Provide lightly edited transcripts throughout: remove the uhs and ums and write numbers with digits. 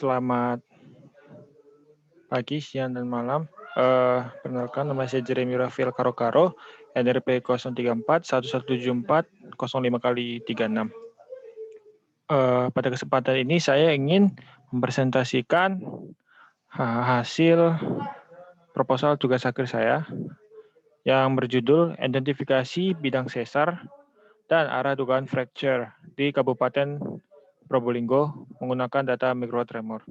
Selamat pagi, siang, dan malam. Perkenalkan, nama saya Jeremy Rafael Karo-Karo, NRP 034 1174 05 kali 36. Pada kesempatan ini saya ingin mempresentasikan hasil proposal tugas akhir saya yang berjudul Identifikasi Bidang Sesar dan Arah Dugaan Fracture di Kabupaten Probolinggo menggunakan data mikrotremor.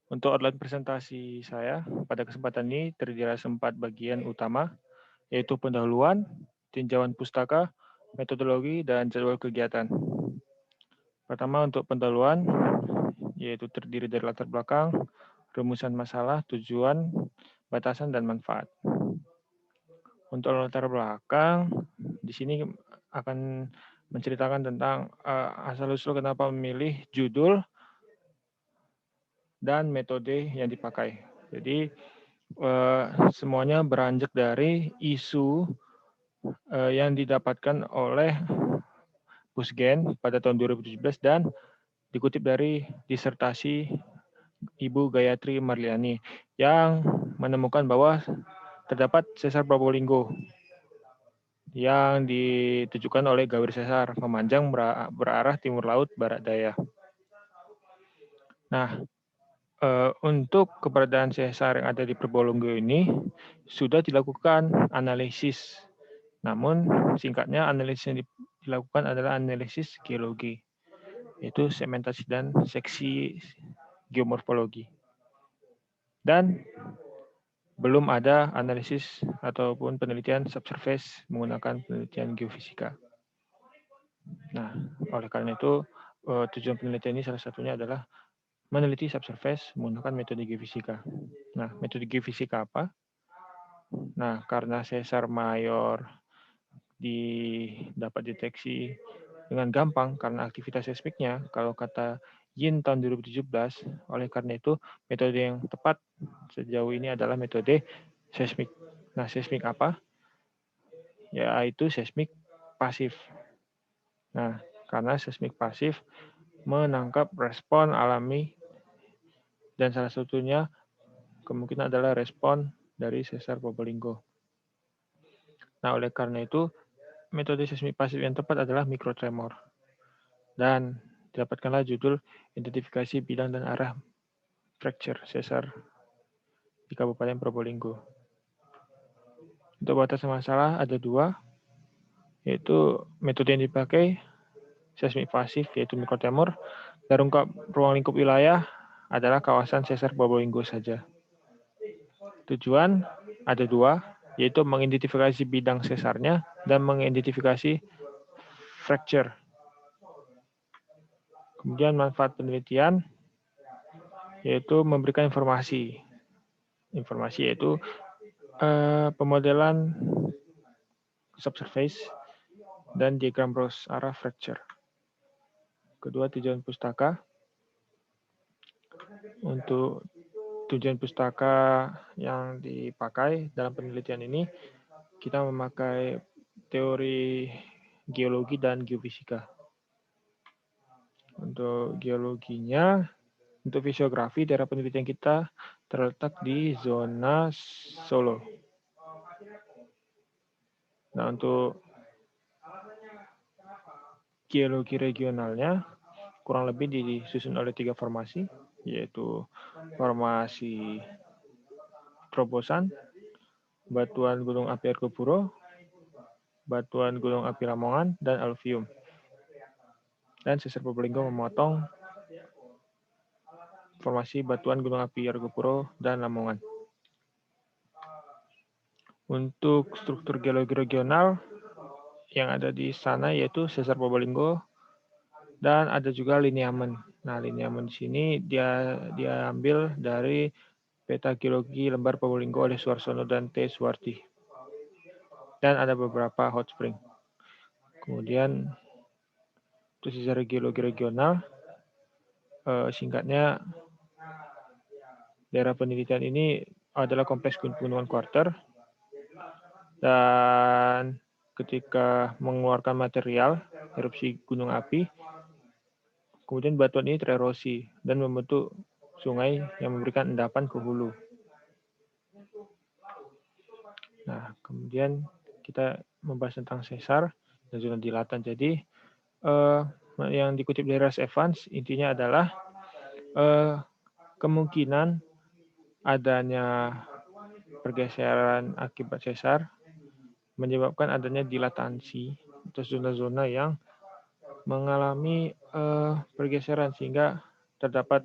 Untuk outline presentasi saya pada kesempatan ini terdiri atas 4 bagian utama, yaitu pendahuluan, tinjauan pustaka, metodologi, dan jadwal kegiatan. Pertama, untuk pendahuluan, yaitu terdiri dari latar belakang, rumusan masalah, tujuan, batasan, dan manfaat. Untuk latar belakang, di sini akan menceritakan tentang asal-usul kenapa memilih judul dan metode yang dipakai. Jadi, semuanya beranjak dari isu yang didapatkan oleh Pusgen pada tahun 2017 dan dikutip dari disertasi Ibu Gayatri Marliani yang menemukan bahwa terdapat sesar Probolinggo yang ditujukan oleh Gawir Sesar memanjang berarah timur laut barat daya. Nah, untuk keberadaan sesar yang ada di Probolinggo ini sudah dilakukan analisis. Namun singkatnya analisis yang dilakukan adalah analisis geologi, yaitu segmentasi dan seksi geomorfologi. Dan belum ada analisis ataupun penelitian subsurface menggunakan penelitian geofisika. Nah, oleh karena itu tujuan penelitian ini salah satunya adalah meneliti subsurface menggunakan metode geofisika. Nah, metode geofisika apa? Nah, karena sesar mayor dapat deteksi dengan gampang karena aktivitas seismiknya, kalau kata Yin tahun 2017, oleh karena itu metode yang tepat sejauh ini adalah metode seismik. Nah, seismik apa? Yaitu seismik pasif. Nah, karena seismik pasif menangkap respon alami dan salah satunya kemungkinan adalah respon dari sesar Probolinggo. Nah, oleh karena itu metode seismik pasif yang tepat adalah mikrotremor. Dan dapatkanlah judul Identifikasi Bidang dan Arah Fracture Sesar di Kabupaten Probolinggo. Untuk batasan masalah ada 2, yaitu metode yang dipakai seismik pasif, yaitu mikrotremor, dan ruang lingkup wilayah adalah kawasan sesar Probolinggo saja. Tujuan ada 2, yaitu mengidentifikasi bidang sesarnya dan mengidentifikasi fracture. Kemudian manfaat penelitian yaitu memberikan informasi. Informasi yaitu pemodelan subsurface dan diagram Ross arah fracture. Kedua, tujuan pustaka. Untuk tujuan pustaka yang dipakai dalam penelitian ini, kita memakai teori geologi dan geofisika. Untuk geologinya, untuk fisiografi, daerah penelitian kita terletak di zona Solo. Nah, untuk geologi regionalnya, kurang lebih disusun oleh 3 formasi, yaitu formasi Terobosan, batuan gunung api Argopuro, batuan gunung api Lamongan, dan alluvium. Dan sesar Probolinggo memotong formasi batuan gunung api Argopuro dan Lamongan. Untuk struktur geologi regional yang ada di sana yaitu sesar Probolinggo dan ada juga lineamen. Nah, lineamen di sini dia diambil dari peta geologi lembar Probolinggo oleh Suarsono dan T. Suwardi. Dan ada beberapa hot spring. Kemudian untuk sejarah geologi regional, singkatnya daerah penelitian ini adalah kompleks gunungan kuarter dan ketika mengeluarkan material erupsi gunung api, Kemudian batuan ini tererosi dan membentuk sungai yang memberikan endapan ke hulu. Nah, kemudian kita membahas tentang sesar dan zona dilatan. Jadi, yang dikutip dari Ras Evans, intinya adalah kemungkinan adanya pergeseran akibat sesar menyebabkan adanya dilatansi atau zona-zona yang mengalami pergeseran sehingga terdapat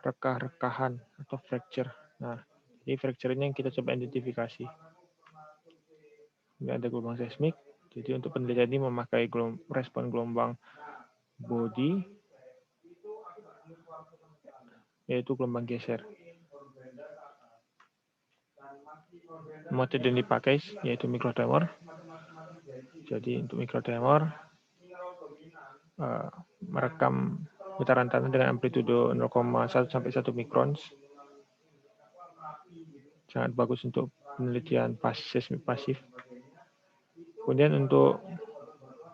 rekah-rekahan atau fracture. Nah, jadi fracture ini yang kita coba identifikasi. Ini ada gelombang seismik. Jadi untuk penelitian ini memakai respon gelombang body, yaitu gelombang geser. Metode yang dipakai yaitu mikrotremor. Jadi untuk mikrotremor merekam getaran tanah dengan amplitudo 0,1 sampai 1 mikrons. Sangat bagus untuk penelitian seismik pasif. Kemudian untuk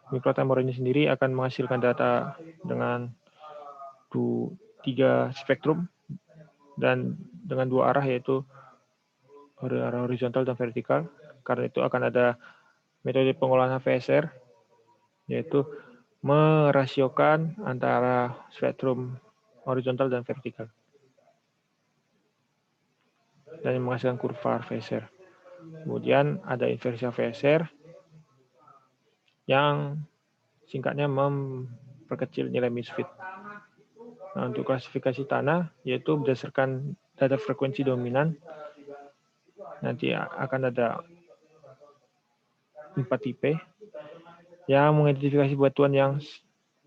mikrotremor ini sendiri akan menghasilkan data dengan 3 spektrum dan dengan 2 arah, yaitu arah horizontal dan vertikal. Karena itu akan ada metode pengolahan HVSR, yaitu merasiokan antara spektrum horizontal dan vertikal dan menghasilkan kurva HVSR. Kemudian ada inversi HVSR yang singkatnya memperkecil nilai misfit. Nah, untuk klasifikasi tanah yaitu berdasarkan data frekuensi dominan, nanti akan ada 4 tipe yang mengidentifikasi batuan yang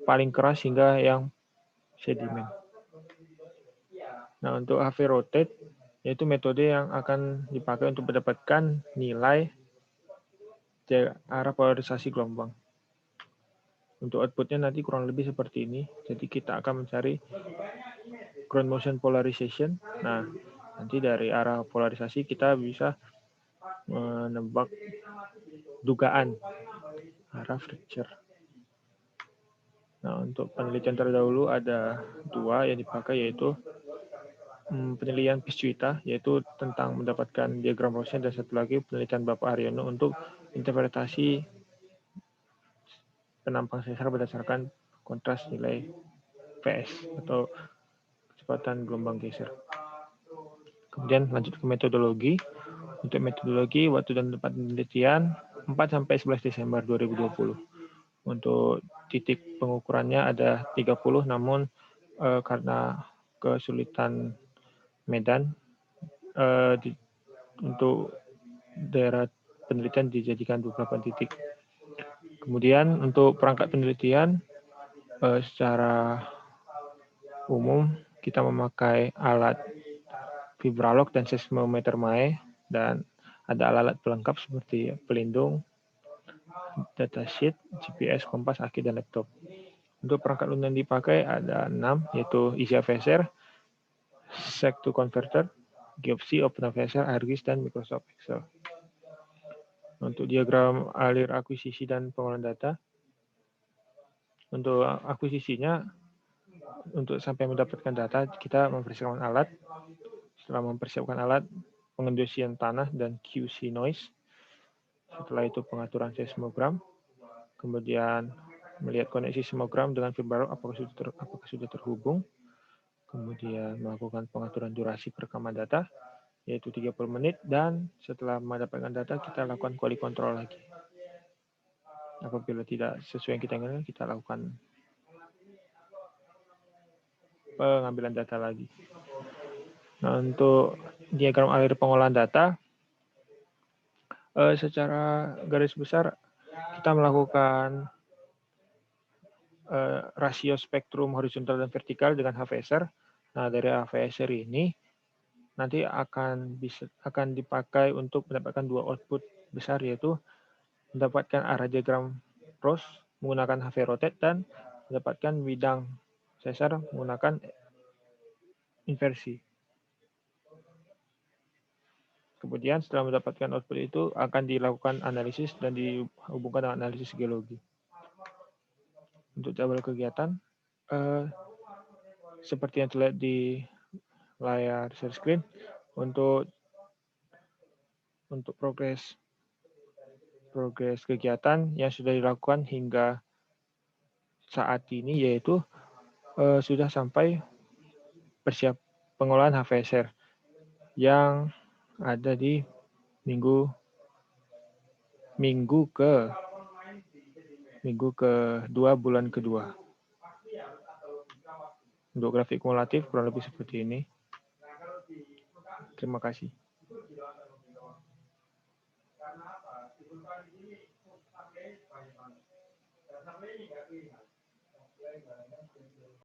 paling keras hingga yang sedimen. Nah, untuk HV rotate yaitu metode yang akan dipakai untuk mendapatkan nilai arah polarisasi gelombang. Untuk outputnya nanti kurang lebih seperti ini. Jadi kita akan mencari ground motion polarization. Nah, nanti dari arah polarisasi kita bisa menebak dugaan arah fracture. Nah, untuk penelitian terdahulu ada 2 yang dipakai, yaitu penelitian Piscuita, yaitu tentang mendapatkan diagram Rosen, dan satu lagi penelitian Bapak Haryono untuk interpretasi penampang sesar berdasarkan kontras nilai PS atau kecepatan gelombang geser. Kemudian lanjut ke metodologi. Untuk metodologi, waktu dan tempat penelitian 4-11 Desember 2020. Untuk titik pengukurannya ada 30, namun karena kesulitan medan, untuk daerah penelitian dijadikan 28 titik. Kemudian untuk perangkat penelitian, secara umum kita memakai alat vibralog dan seismometer MAE, dan ada alat-alat pelengkap seperti pelindung, datasheet, GPS, kompas, aki, dan laptop. Untuk perangkat lunak yang dipakai ada 6, yaitu Easy HVSR, Sec2 Converter, Geopsy, OpenHVSR, ArcGIS, dan Microsoft Excel. Untuk diagram alir akuisisi dan pengolahan data, untuk akuisisinya, untuk sampai mendapatkan data, kita mempersiapkan alat. Setelah mempersiapkan alat, pengendosian tanah dan QC noise. Setelah itu pengaturan seismogram. Kemudian melihat koneksi seismogram dengan vibralog apakah sudah terhubung. Kemudian melakukan pengaturan durasi perekaman data, yaitu 30 menit. Dan setelah mendapatkan data, kita lakukan quality control lagi. Apabila tidak sesuai yang kita inginkan, kita lakukan pengambilan data lagi. Nah, untuk diagram alir pengolahan data, secara garis besar kita melakukan rasio spektrum horizontal dan vertikal dengan HVSR. Nah, dari HVSR ini nanti akan dipakai untuk mendapatkan 2 output besar, yaitu mendapatkan arah diagram Ross menggunakan HV rotate dan mendapatkan bidang sesar menggunakan inversi. Kemudian setelah mendapatkan output itu akan dilakukan analisis dan dihubungkan dengan analisis geologi. Untuk jadwal kegiatan, seperti yang terlihat di layar share screen, untuk progres kegiatan yang sudah dilakukan hingga saat ini, yaitu sudah sampai pengolahan HVSR yang ada di minggu kedua bulan kedua. Untuk grafik kumulatif kurang lebih seperti ini. Terima kasih.